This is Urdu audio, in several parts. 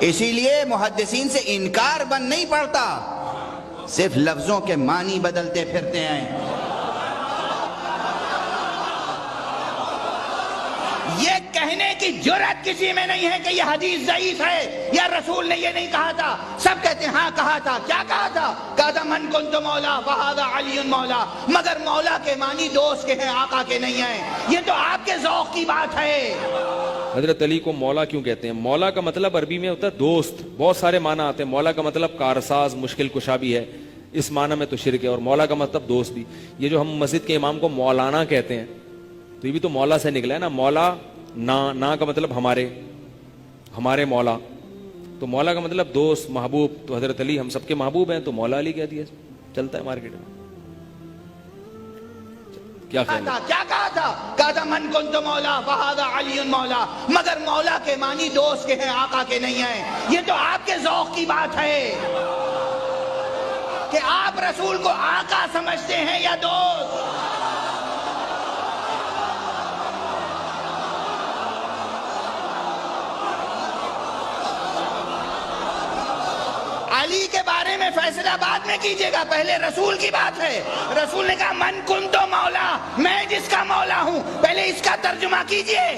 اسی لیے محدثین سے انکار بن نہیں پڑتا، صرف لفظوں کے معنی بدلتے پھرتے ہیں۔ یہ کہنے کی جرأت کسی میں نہیں ہے کہ یہ حدیث ضعیف ہے یا رسول نے یہ نہیں کہا تھا۔ سب کہتے ہیں ہاں کہا تھا۔ کیا کہا تھا؟ کہا تھا من کنت مولا فہذا علی مولا، مگر مولا کے معنی دوست کے ہیں، آقا کے نہیں ہیں۔ یہ تو آپ کے ذوق کی بات ہے۔ حضرت علی کو مولا کیوں کہتے ہیں؟ مولا کا مطلب عربی میں ہوتا ہے دوست، بہت سارے معنی آتے ہیں۔ مولا کا مطلب کارساز، مشکل کشا بھی ہے، اس معنی میں تو شرک ہے، اور مولا کا مطلب دوست بھی۔ یہ جو ہم مسجد کے امام کو مولانا کہتے ہیں تو یہ بھی تو مولا سے نکلا ہے نا۔ مولا نا کا مطلب ہمارے مولا، تو مولا کا مطلب دوست، محبوب۔ تو حضرت علی ہم سب کے محبوب ہیں، تو مولا علی کہہ دیا، چلتا ہے مارکیٹ میں۔ کیا خیال ہے؟ کیا کہا تھا؟ کہا تھا من کنت مولا فہذا علی مولا، مگر مولا کے معنی دوست کے ہیں، آقا کے نہیں ہیں۔ یہ تو آپ کے ذوق کی بات ہے کہ آپ رسول کو آقا سمجھتے ہیں یا دوست۔ علی کے بارے میں فیصلہ بعد میں کیجئے گا، پہلے رسول کی بات ہے۔ رسول نے کہا من کنتو مولا، میں جس کا مولا ہوں، پہلے اس کا ترجمہ کیجئے۔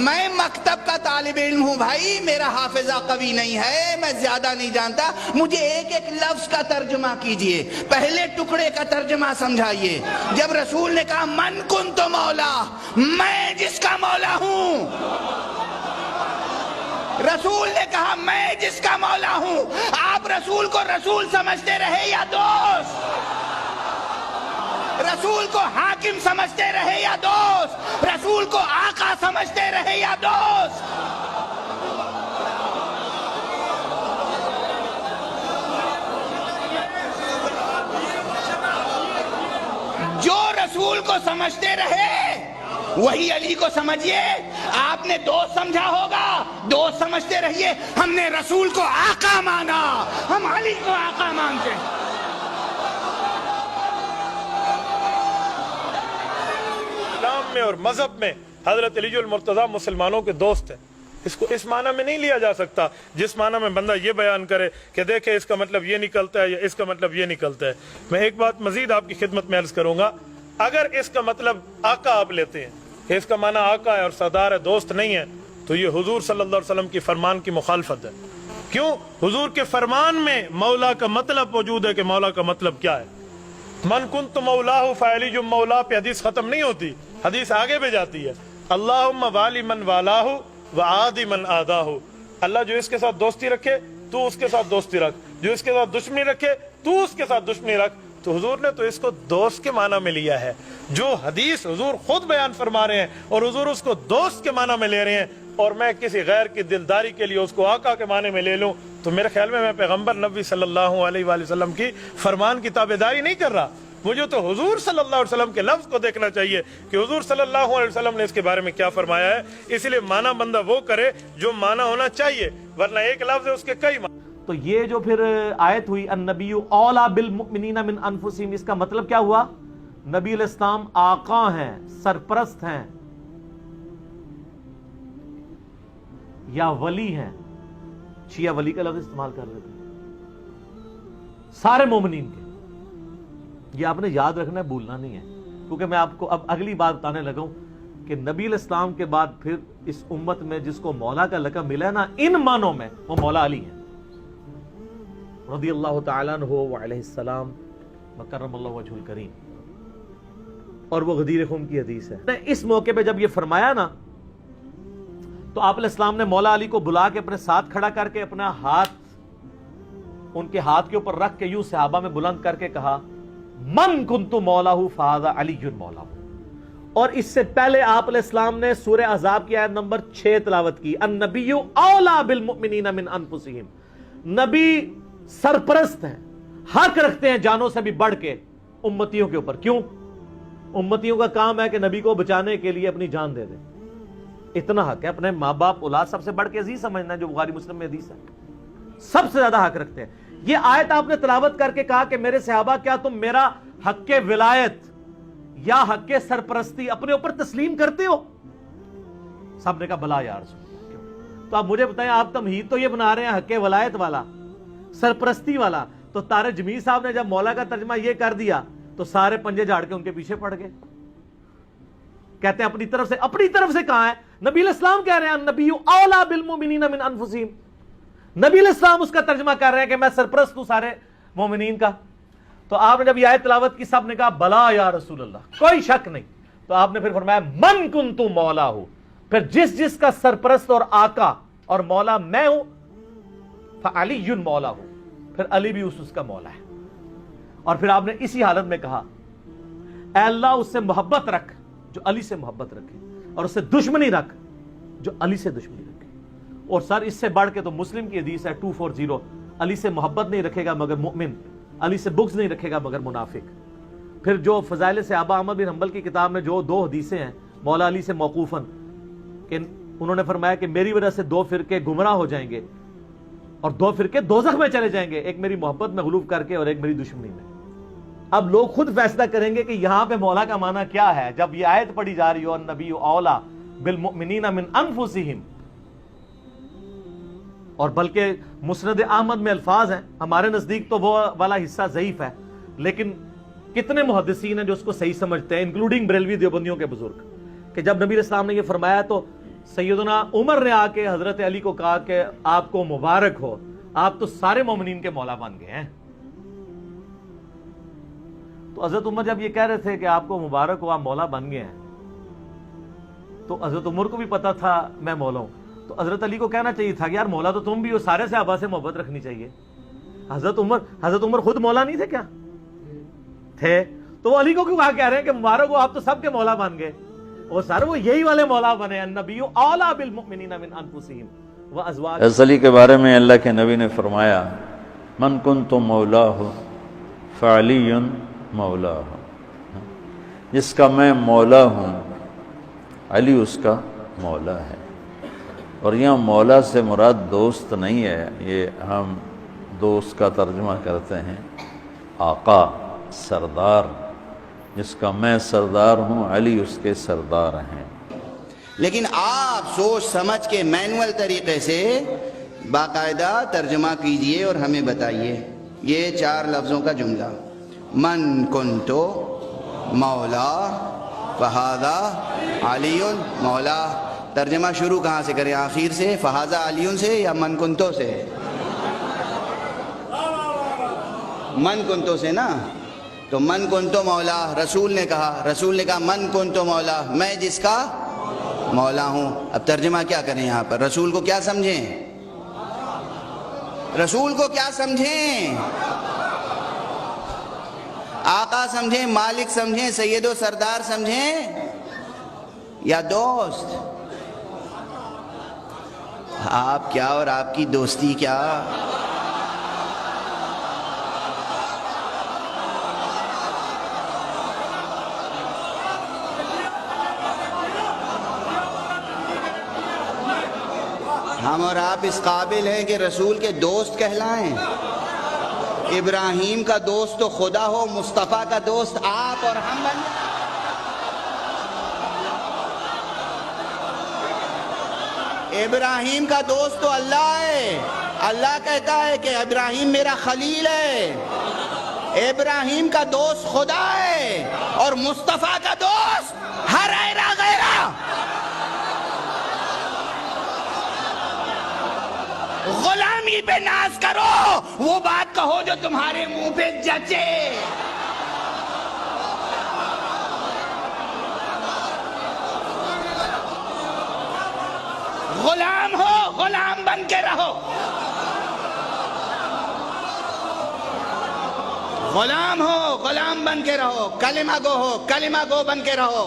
میں مکتب کا طالب علم ہوں بھائی، میرا حافظہ قوی نہیں ہے، میں زیادہ نہیں جانتا، مجھے ایک ایک لفظ کا ترجمہ کیجئے، پہلے ٹکڑے کا ترجمہ سمجھائیے۔ جب رسول نے کہا من کنتو مولا، میں جس کا مولا ہوں، رسول نے کہا میں جس کا مولا ہوں، آپ رسول کو رسول سمجھتے رہے یا دوست؟ رسول کو حاکم سمجھتے رہے یا دوست؟ رسول کو آقا سمجھتے رہے یا دوست؟ جو رسول کو سمجھتے رہے وہی علی کو سمجھیے۔ آپ نے دوست سمجھا ہوگا، دوست سمجھتے رہیے۔ ہم نے رسول کو آقا مانا، ہم علی کو آقا مانتے ہیں۔ اسلام میں اور مذہب میں حضرت علی المرتضیٰ مسلمانوں کے دوست ہیں۔ اس کو اس معنی میں نہیں لیا جا سکتا جس معنی میں بندہ یہ بیان کرے کہ دیکھیں اس کا مطلب یہ نکلتا ہے یا اس کا مطلب یہ نکلتا ہے۔ میں ایک بات مزید آپ کی خدمت میں عرض کروں گا، اگر اس کا مطلب آقا آپ لیتے ہیں کہ اس کا معنی آقا ہے اور سردار ہے، دوست نہیں ہے، تو یہ حضور صلی اللہ علیہ وسلم کی فرمان کی مخالفت ہے۔ کیوں؟ حضور کے فرمان میں مولا کا مطلب موجود ہے کہ مولا کا مطلب کیا ہے۔ من کنت مولاہ فعلی جو مولا پہ حدیث ختم نہیں ہوتی، حدیث آگے بھی جاتی ہے۔ اللہم والی من والاہ وعادی من آداہ، اللہ جو اس کے ساتھ دوستی رکھے تو اس کے ساتھ دوستی رکھ، جو اس کے ساتھ دشمنی رکھے تو اس کے ساتھ دشمنی رکھ۔ تو حضور نے تو اس کو دوست کے معنی میں لیا ہے، جو حدیث حضور خود بیان فرما رہے ہیں اور حضور اس کو دوست کے معنی میں لے رہے ہیں، اور میں کسی غیر کی دلداری کے لیے اس کو آقا کے معنی میں لے لوں، تو میرے خیال میں پیغمبر نبی صلی اللہ علیہ وآلہ وسلم کی فرمان کی تابعداری نہیں کر رہا۔ مجھے تو حضور صلی اللہ علیہ وسلم کے لفظ کو دیکھنا چاہیے کہ حضور صلی اللہ علیہ وسلم نے اس کے بارے میں کیا فرمایا ہے۔ اس لیے معنی بندہ وہ کرے جو معنی ہونا چاہیے، ورنہ ایک لفظ ہے اس کے کئی معنی۔ تو یہ جو پھر آیت ہوئی النبی اولا بالمؤمنین من انفسہم، اس کا مطلب کیا ہوا؟ نبی علیہ السلام آقا ہیں، سرپرست ہیں یا ولی ہیں؟ شیعہ ولی کا لفظ استعمال کر رہے تھے سارے مومنین کے۔ یہ آپ نے یاد رکھنا ہے، بھولنا نہیں ہے، کیونکہ میں آپ کو اب اگلی بات بتانے لگا ہوں کہ نبی علیہ السلام کے بعد پھر اس امت میں جس کو مولا کا لقب ملا ہے نا، ان معنوں میں وہ مولا علی ہیں رضی اللہ تعالیٰ عنہ وعلیہ السلام وکرم اللہ وجہ الکریم، اور وہ غدیر خم کی حدیث ہے۔ اس موقع پہ جب یہ فرمایا نا، تو آپ علیہ السلام نے مولا علی کو بلا کے اپنے ساتھ کھڑا کر کے اپنا ہاتھ ان کے ہاتھ کے اوپر رکھ کے یوں صحابہ میں بلند کر کے کہا من کنت مولاہ فہذا علی مولاہ۔ اور اس سے پہلے آپ علیہ السلام نے سورہ احزاب کی آیت نمبر 6 تلاوت کی، النبی اولا بالمؤمنین من انفسہم، نبی سرپرست ہیں، حق رکھتے ہیں جانوں سے بھی بڑھ کے امتیوں کے اوپر۔ کیوں؟ امتیوں کا کام ہے کہ نبی کو بچانے کے لیے اپنی جان دے دیں، اتنا حق ہے۔ اپنے ماں باپ اولاد سب سے بڑھ کے عزیز سمجھنا ہے، جو بخاری مسلم میں حدیث ہے، سب سے زیادہ حق رکھتے ہیں۔ یہ آیت آپ نے تلاوت کر کے کہا کہ میرے صحابہ کیا تم میرا حق ولایت یا حق کے سرپرستی اپنے اوپر تسلیم کرتے ہو؟ سب نے کہا بلا یا رسول اللہ۔ تو آپ مجھے بتائیں، آپ تمہید تو یہ بنا رہے ہیں حق ولایت والا، سرپرستی والا، تو طارق جمیل صاحب نے جب مولا کا ترجمہ یہ کر دیا تو سارے پنجے جھاڑ کے ان کے پیچھے پڑ گئے۔ کہتے ہیں اپنی طرف سے کہاں ہے؟ نبی علیہ السلام کہہ رہے ہیں النبی اولا بالمؤمنین من انفسہم، نبی علیہ السلام اس کا ترجمہ کر رہے ہیں کہ میں سرپرست ہوں سارے مومنین کا۔ تو آپ نے جب یہ آیت تلاوت کی، سب نے کہا بلا یا رسول اللہ، کوئی شک نہیں۔ تو آپ نے پھر فرمایا من کنت مولا ہوں، پھر جس کا سرپرست اور آقا اور مولا میں ہوں، فعلی مولا ہوں، پھر علی بھی اس کا مولا ہے۔ اور پھر آپ نے اسی حالت میں کہا اے اللہ اس سے محبت رکھ جو علی سے محبت رکھے، اور اس سے دشمنی رکھ جو علی سے دشمنی رکھے۔ اور سر اس سے بڑھ کے تو مسلم کی حدیث ہے 240، علی سے محبت نہیں رکھے گا مگر مؤمن، علی سے بغض نہیں رکھے گا مگر منافق۔ پھر جو فضائل صحابہ احمد بن حنبل کی کتاب میں جو 2 حدیثیں ہیں مولا علی سے موقوفاً، کہ انہوں نے فرمایا کہ میری وجہ سے 2 فرقے گمراہ ہو جائیں گے اور 2 فرقے دوزخ میں چلے جائیں گے، ایک میری محبت میں غلوف کر کے اور ایک میری دشمنی میں۔ اب لوگ خود فیصلہ کریں گے کہ یہاں پہ مولا کا معنی کیا ہے جب یہ آیت پڑھی جا رہی ہو النبی اولا بالمؤمنین من انفسہم، اور بلکہ مسند احمد میں الفاظ ہیں، ہمارے نزدیک تو وہ والا حصہ ضعیف ہے، لیکن کتنے محدثین ہیں جو اس کو صحیح سمجھتے ہیں انکلوڈنگ بریلوی دیوبندیوں کے بزرگ، کہ جب نبی علیہ السلام نے یہ فرمایا تو سیدنا عمر نے آ کے حضرت علی کو کہا کہ آپ کو مبارک ہو، آپ تو سارے مومنین کے مولا بن گئے ہیں۔ تو حضرت عمر جب یہ کہہ رہے تھے کہ آپ کو مبارک ہو، آپ مولا بن گئے ہیں، تو حضرت عمر کو بھی پتا تھا میں مولا ہوں، تو حضرت علی کو کہنا چاہیے تھا کہ یار مولا تو تم بھی ہو، سارے صحابہ سے محبت رکھنی چاہیے۔ حضرت عمر خود مولا نہیں تھے کیا؟ تھے، تو وہ علی کو کیوں کہہ رہے ہیں کہ مبارک ہو، آپ تو سب کے مولا بن گئے؟ اور سر وہ یہی والے مولا بنے، النبی اولا بالمؤمنین من انفسہم وازواج۔ علی کے بارے میں اللہ کے نبی نے فرمایا من کنت مولاه فعلی مولاه، جس کا میں مولا ہوں علی اس کا مولا ہے۔ اور یہاں مولا سے مراد دوست نہیں ہے، یہ ہم دوست کا ترجمہ کرتے ہیں آقا، سردار، جس کا میں سردار ہوں علی اس کے سردار ہیں۔ لیکن آپ سوچ سمجھ کے مینول طریقے سے باقاعدہ ترجمہ کیجئے اور ہمیں بتائیے یہ 4 لفظوں کا جملہ، من کنتو مولا فہذا علی مولا، ترجمہ شروع کہاں سے کریں؟ آخر سے، فہذا علی سے یا من کنتو سے؟ من کنتو سے نا، تو من کنتو مولا رسول نے کہا من کنتو مولا، میں جس کا مولا ہوں۔ اب ترجمہ کیا کریں یہاں پر؟ رسول کو کیا سمجھیں؟ آقا سمجھیں، مالک سمجھیں، سید و سردار سمجھیں یا دوست؟ آپ کیا اور آپ کی دوستی کیا؟ ہم اور آپ اس قابل ہیں کہ رسول کے دوست کہلائیں؟ ابراہیم کا دوست تو خدا ہو، مصطفیٰ کا دوست آپ اور ہم بن جائیں۔ ابراہیم کا دوست تو اللہ ہے، اللہ کہتا ہے کہ ابراہیم میرا خلیل ہے، ابراہیم کا دوست خدا ہے، اور مصطفیٰ کا دوست ہر ایرا غیرہ۔ غلامی پہ ناز کرو، وہ بات کہو جو تمہارے منہ پہ جچے۔ غلام ہو، غلام بن کے رہو، غلام ہو، غلام بن کے رہو، کلمہ گو ہو، کلمہ گو بن کے رہو،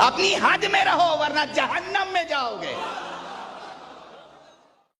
اپنی حد میں رہو ورنہ جہنم میں جاؤ گے۔